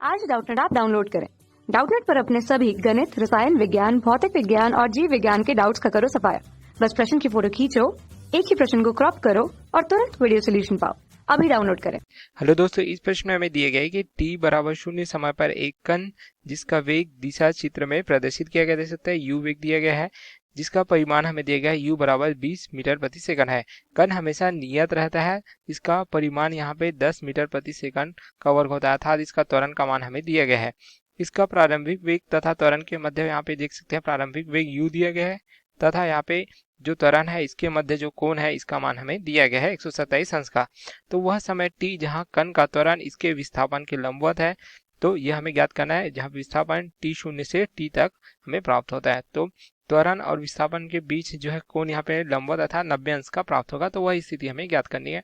आज Doubtnut app download करें। Doubtnut पर अपने सभी गणित, रसायन विज्ञान, भौतिक विज्ञान और जीव विज्ञान के डाउट्स का करो सफाया। बस प्रश्न की फोटो खींचो, एक ही प्रश्न को क्रॉप करो और तुरंत वीडियो सोल्यूशन पाओ। अभी डाउनलोड करें। हेलो दोस्तों, इस प्रश्न में हमें दिया गया है कि t बराबर 0 समय पर एक कण जिसका वेग दिशा चित्र में प्रदर्शित किया गया दे सकता है u वेग दिया गया है, जिसका परिमाण हमें दिया गया है u बराबर 20 मीटर प्रति सेकंड है। कण हमेशा नियत रहता है, इसका परिमाण यहाँ पे 10 मीटर प्रति सेकंड का वर्ग होता है, अर्थात इसका त्वरण का मान हमें दिया गया है। इसका प्रारंभिक वेग तथा त्वरण के मध्य यहाँ पे देख सकते हैं प्रारंभिक वेग u दिया गया है तथा यहाँ पे जो त्वरण है इसके मध्य जो कोण है इसका मान हमें दिया गया है 127 अंश का। तो वह समय t जहां कण का त्वरण इसके विस्थापन के लंबवत है, तो यह हमें ज्ञात करना है जहां विस्थापन t शून्य से t तक हमें प्राप्त होता है। तो त्वरण और विस्थापन के बीच जो है कोण यहाँ पे लंबवत अर्थात 90 अंश का प्राप्त होगा, तो वह स्थिति हमें ज्ञात करनी है।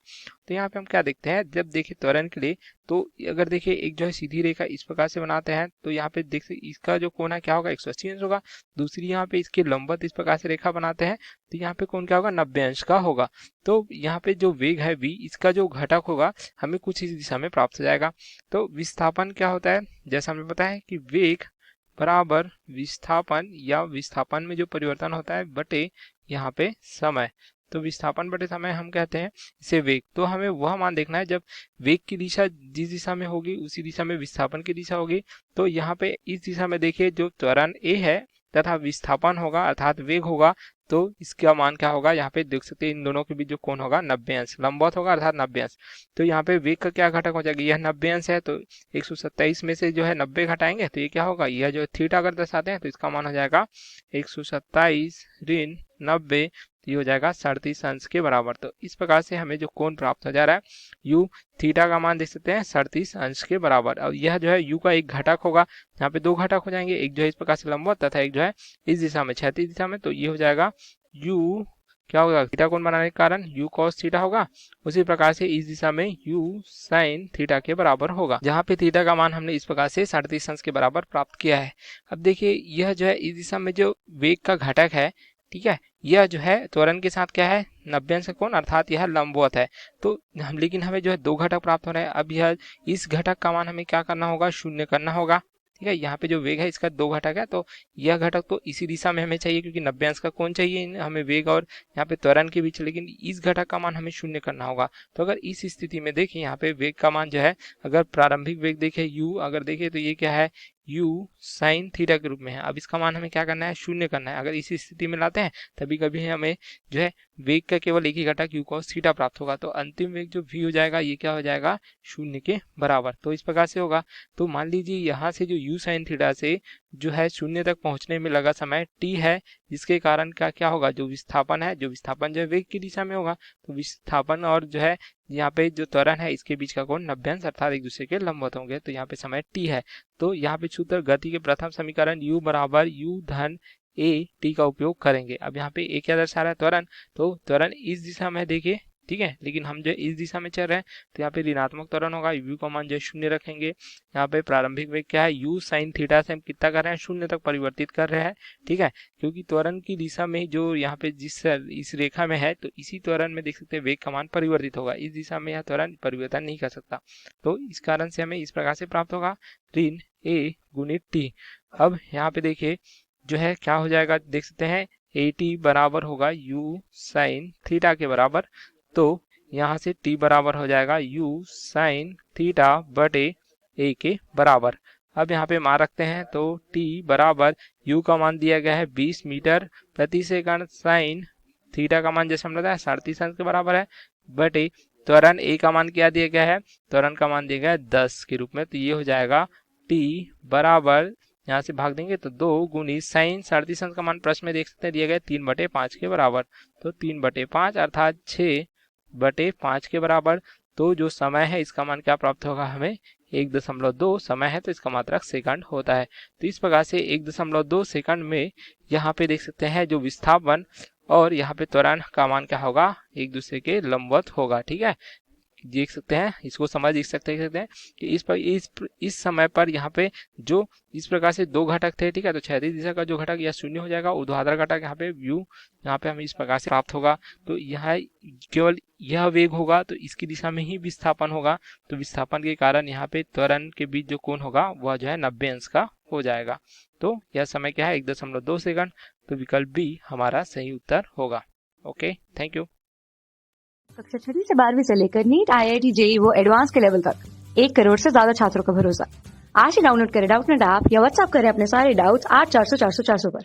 तो यहाँ पे हम क्या देखते हैं, जब देखिए त्वरण के लिए तो अगर देखिए एक जो है सीधी रेखा इस प्रकार से बनाते हैं तो यहाँ पे देख इसका जो कोण है क्या होगा 180 अंश होगा। दूसरी यहाँ पे इसके लंबवत इस प्रकार से रेखा बनाते हैं तो यहाँ पे कोण क्या होगा 90 अंश का होगा। तो यहाँ पे जो वेग है v, इसका जो घटक होगा हमें कुछ इस दिशा में प्राप्त हो जाएगा। तो विस्थापन क्या होता है, जैसा हमें पता है कि वेग बराबर विस्थापन या विस्थापन में जो परिवर्तन होता है बटे यहाँ पे समय। तो विस्थापन बटे समय हम कहते हैं इसे वेग। तो हमें वह मान देखना है जब वेग की दिशा जिस दिशा में होगी उसी दिशा में विस्थापन की दिशा होगी। तो यहाँ पे इस दिशा में देखिए जो त्वरण a है तथा विस्थापन होगा अर्थात वेग होगा, तो इसका मान क्या होगा, यहाँ पे देख सकते हैं इन दोनों के बीच जो कोण होगा 90 अंश लंबवत होगा अर्थात 90 अंश। तो यहाँ पे वेग का क्या घटक हो जाएगा, यह 90 अंश है तो 127 में से जो है 90 घटाएंगे तो ये क्या होगा, यह जो थीटा अगर दर्शाते हैं तो इसका मान हो जाएगा 127 ऋण 90, ये हो जाएगा 37 अंश के बराबर। तो इस प्रकार से हमें जो कोण प्राप्त हो जा रहा है u थीटा का मान देख सकते हैं 37 अंश के बराबर। और यह जो है u का एक घटक होगा, यहाँ पे दो घटक हो जाएंगे, एक जो है इस प्रकार से लंबवत तथा एक जो है इस दिशा में क्षैतिज दिशा में। तो ये हो जाएगा u क्या होगा, थीटा कोण बनाने के कारण u cos थीटा होगा। उसी प्रकार से इस दिशा में u sin थीटा के बराबर होगा, जहाँ पे थीटा का मान हमने इस प्रकार से 37 अंश के बराबर प्राप्त किया है। अब देखिए यह जो है इस दिशा में जो वेग का घटक है, ठीक है, यह जो है त्वरण के साथ क्या है 90 अंश का कोण अर्थात यह लंबवत है। तो हम लेकिन हमें जो है दो घटक प्राप्त हो रहे हैं। अब यह इस घटक का मान हमें क्या करना होगा, शून्य करना होगा। ठीक है, यहाँ पे जो वेग है इसका दो घटक है तो यह घटक तो इसी दिशा में हमें चाहिए क्योंकि 90 अंश का कोण चाहिए हमें वेग और यहाँ पे त्वरण के बीच, लेकिन इस घटक का मान हमें शून्य करना होगा। तो अगर इस स्थिति में देखें यहाँ पे वेग का मान जो है, अगर प्रारंभिक वेग देखें u अगर देखें तो ये क्या है u sin थीटा के रूप में है। अब इसका मान हमें क्या करना है, शून्य करना है। अगर इसी स्थिति में लाते हैं तभी कभी हमें जो है वेग का केवल एक ही घटक u cos थीटा प्राप्त होगा। तो अंतिम वेग जो v हो जाएगा ये क्या हो जाएगा, शून्य के बराबर। तो इस प्रकार से होगा। तो मान लीजिए यहाँ से जो u sin थीटा से जो है शून्य तक पहुंचने में लगा समय t है, जिसके कारण क्या होगा, जो विस्थापन है, जो विस्थापन जो है वेग की दिशा में होगा, तो विस्थापन और जो है यहाँ पे जो त्वरण है इसके बीच का कोण 90 अंश अर्थात एक दूसरे के लंबवत होंगे। तो यहाँ पे समय t है। तो यहाँ पे सूत्र गति के प्रथम समीकरण u बराबर u धन a t का उपयोग करेंगे। अब यहाँ पे a क्या दर्शा रहा है, त्वरण। तो त्वरण इस दिशा में देखिए, ठीक है, लेकिन हम जो इस दिशा में चल रहे हैं तो यहाँ पे ऋणात्मक त्वरण होगा, u का मान जो शून्य रखेंगे। यहाँ पे प्रारंभिक वेग क्या है, u sin थीटा से हम कितना कर रहे हैं, शून्य तक परिवर्तित कर रहे हैं। ठीक है, क्योंकि त्वरण की दिशा में जो यहाँ पे इस रेखा में है तो इसी त्वरण में देख सकते हैं वेग का मान परिवर्तित होगा, इस दिशा में यह त्वरण परिवर्तन नहीं कर सकता। तो इस कारण से हमें इस प्रकार से प्राप्त होगा ऋण a गुणित t। अब यहाँ पे देखिए जो है क्या हो जाएगा, देख सकते हैं at बराबर होगा u sin थीटा के बराबर। तो यहाँ से t बराबर हो जाएगा u sin थीटा बटे a के बराबर। अब यहाँ पे मान रखते हैं तो t बराबर u का मान दिया गया है 20 मीटर प्रति सेकंड, sin थीटा का मान जैसे हम बताया 37 अंश के बराबर है, बटे त्वरण a का मान क्या दिया गया है, त्वरण का मान दिया गया है 10 के रूप में। तो ये हो जाएगा t बराबर, यहाँ से भाग देंगे तो 2 गुनी साइन 37 अंश का मान प्रश्न में देख सकते हैं दिया गया 3/5 के बराबर। तो 3/5 अर्थात 6/5 के बराबर। तो जो समय है इसका मान क्या प्राप्त होगा, हमें 1.2 समय है तो इसका मात्रक सेकंड होता है। तो इस प्रकार से 1.2 सेकंड में यहाँ पे देख सकते हैं जो विस्थापन और यहाँ पे त्वरण का मान क्या होगा, एक दूसरे के लंबवत होगा। ठीक है, देख सकते हैं, इसको समझ देख सकते हैं कि इस समय पर यहाँ पे जो इस प्रकार से दो घटक थे, ठीक है, तो क्षैतिज दिशा का जो घटक यह शून्य हो जाएगा, ऊर्ध्वाधर घटक यहाँ पे यहाँ पे हमें इस प्रकार से प्राप्त होगा। तो यहाँ केवल यह वेग होगा तो इसकी दिशा में ही विस्थापन होगा, तो विस्थापन के कारण यहाँ पे त्वरण के बीच जो कोण होगा वह जो है 90 अंश का हो जाएगा। तो यह समय क्या है, 1.2 सेकंड। तो विकल्प बी हमारा सही उत्तर होगा। Okay, thank you. कक्षा 6 से 12वीं से लेकर नीट, IIT, JEE वो एडवांस के लेवल तक 1 करोड़ से ज्यादा छात्रों का भरोसा। आज ही डाउनलोड करें डाउटनेट ऐप या व्हाट्सएप करें अपने सारे डाउट्स 8400 400 400 पर।